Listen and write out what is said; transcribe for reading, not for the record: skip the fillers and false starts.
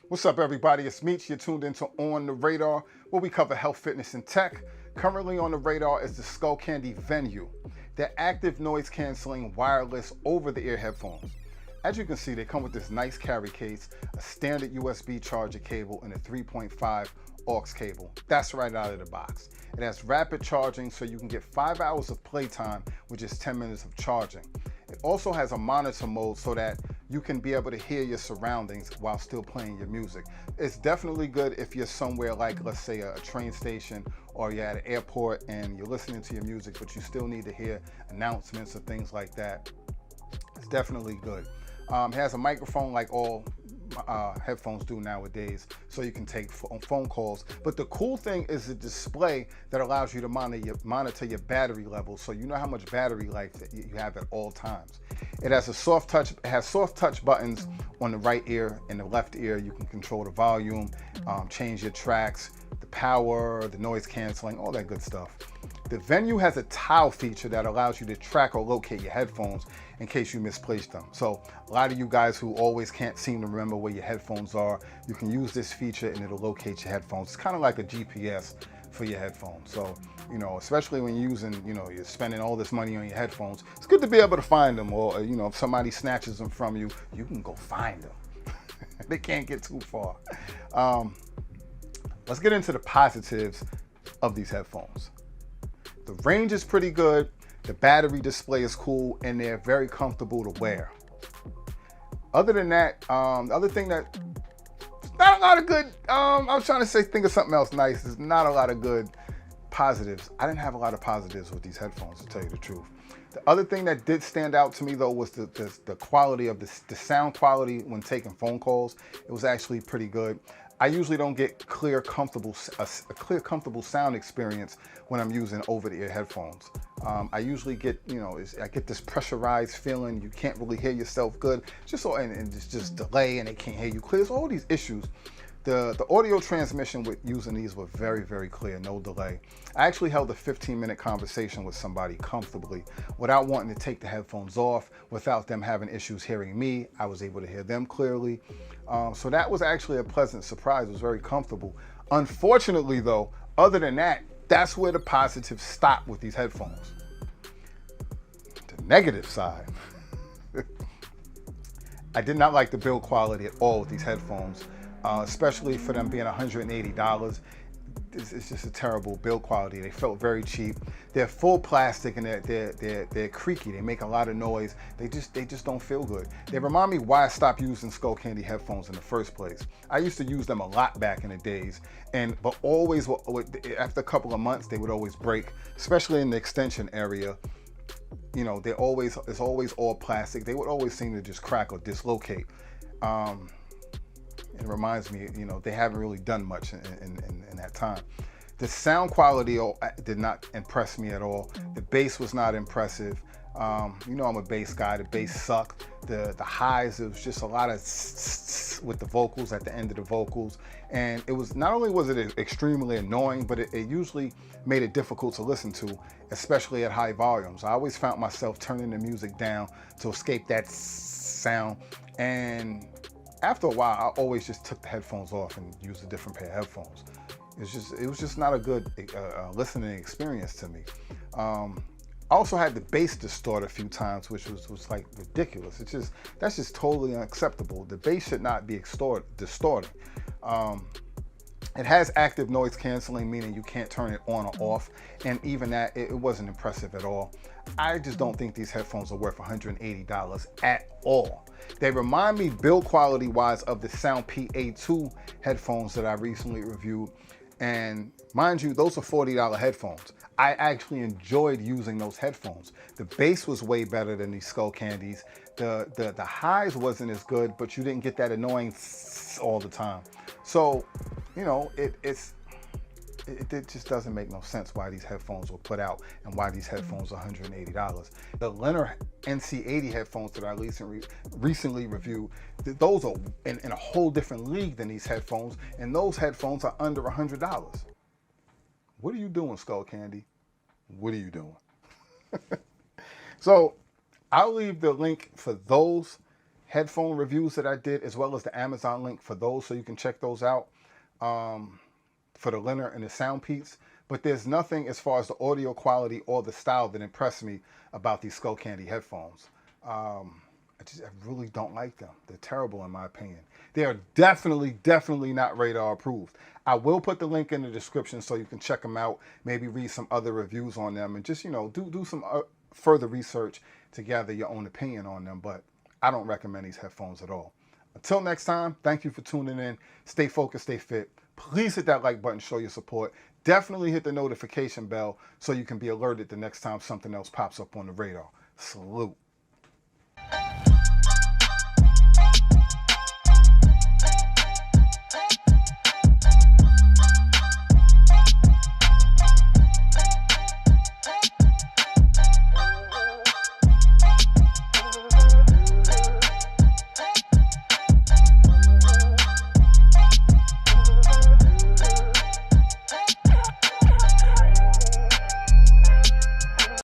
What's up, everybody? It's Meech. You're tuned into On the Radar, where we cover health, fitness, and tech. Currently on the radar is the Skullcandy Venue. They're active noise canceling wireless over-the-ear headphones. As you can see, they come with this nice carry case, a standard USB charger cable, and a 3.5 aux cable. That's right out of the box. It has rapid charging, so you can get 5 hours of playtime with just 10 minutes of charging. It also has a monitor mode so that you can be able to hear your surroundings while still playing your music. It's definitely good if you're somewhere like, let's say, a train station, or you're at an airport and you're listening to your music, but you still need to hear announcements or things like that. It's definitely good. It has a microphone like all headphones do nowadays, so you can take phone calls. But the cool thing is the display that allows you to monitor your battery level, so you know how much battery life that you have at all times. It has soft touch buttons on the right ear and the left ear. You can control the volume, change your tracks, the power, the noise canceling, all that good stuff. The Venue has a tile feature that allows you to track or locate your headphones in case you misplaced them. So a lot of you guys who always can't seem to remember where your headphones are, you can use this feature and it'll locate your headphones. It's kind of like a GPS for your headphones. So, especially when you're using, you're spending all this money on your headphones, it's good to be able to find them, or, if somebody snatches them from you, you can go find them. They can't get too far. Let's get into the positives of these headphones. The range is pretty good, the battery display is cool, and they're very comfortable to wear. Other than that, the other thing that, not a lot of good, I was trying to think of something else nice. There's not a lot of good positives. I didn't have a lot of positives with these headphones, to tell you the truth. The other thing that did stand out to me, though, was the quality of the sound quality when taking phone calls. It was actually pretty good. I usually don't get a clear, comfortable sound experience when I'm using over-the-ear headphones. I usually get, I get this pressurized feeling. You can't really hear yourself good. And it's just delay, and they can't hear you clear. There's all these issues. The audio transmission with using these were very, very clear, no delay. I actually held a 15-minute conversation with somebody comfortably without wanting to take the headphones off, without them having issues hearing me. I was able to hear them clearly. So that was actually a pleasant surprise. It was very comfortable. Unfortunately, though, other than that, that's where the positives stop with these headphones. The negative side. I did not like the build quality at all with these headphones. Especially for them being $180. It's just a terrible build quality. They felt very cheap. They're full plastic and they're creaky. They make a lot of noise. They just don't feel good. They remind me why I stopped using Skullcandy headphones in the first place. I used to use them a lot back in the days, but always after a couple of months they would always break, especially in the extension area. It's always all plastic. They would always seem to just crack or dislocate. It reminds me, they haven't really done much in that time. The sound quality did not impress me at all. The bass was not impressive. I'm a bass guy. The bass sucked. The highs, it was just a lot of with the vocals at the end of the vocals. And it was, not only was it extremely annoying, but it usually made it difficult to listen to, especially at high volumes. I always found myself turning the music down to escape that sound. And after a while, I always just took the headphones off and used a different pair of headphones. It was just not a good listening experience to me. I also had the bass distort a few times, which was like ridiculous. That's just totally unacceptable. The bass should not be distorted. It has active noise canceling, meaning you can't turn it on or off. And even that, it wasn't impressive at all. I just don't think these headphones are worth $180 at all. They remind me build quality wise of the Sound PA2 headphones that I recently reviewed. And mind you, those are $40 headphones. I actually enjoyed using those headphones. The bass was way better than these Skullcandys. The highs wasn't as good, but you didn't get that annoying all the time. So, it just doesn't make no sense why these headphones were put out and why these headphones are $180. The Leonard NC80 headphones that I recently reviewed, those are in a whole different league than these headphones, and those headphones are under $100. What are you doing, Skullcandy? What are you doing? So I'll leave the link for those headphone reviews that I did, as well as the Amazon link for those, so you can check those out, for the Leonard and the Soundpeats. But there's nothing as far as the audio quality or the style that impressed me about these Skullcandy headphones. I really don't like them. They're terrible in my opinion. They are definitely not radar approved. I will put the link in the description so you can check them out, maybe read some other reviews on them, and just, you know, do some further research to gather your own opinion on them. But I don't recommend these headphones at all. Until next time, thank you for tuning in. Stay focused, stay fit. Please hit that like button, show your support. Definitely hit the notification bell so you can be alerted the next time something else pops up on the radar. Salute.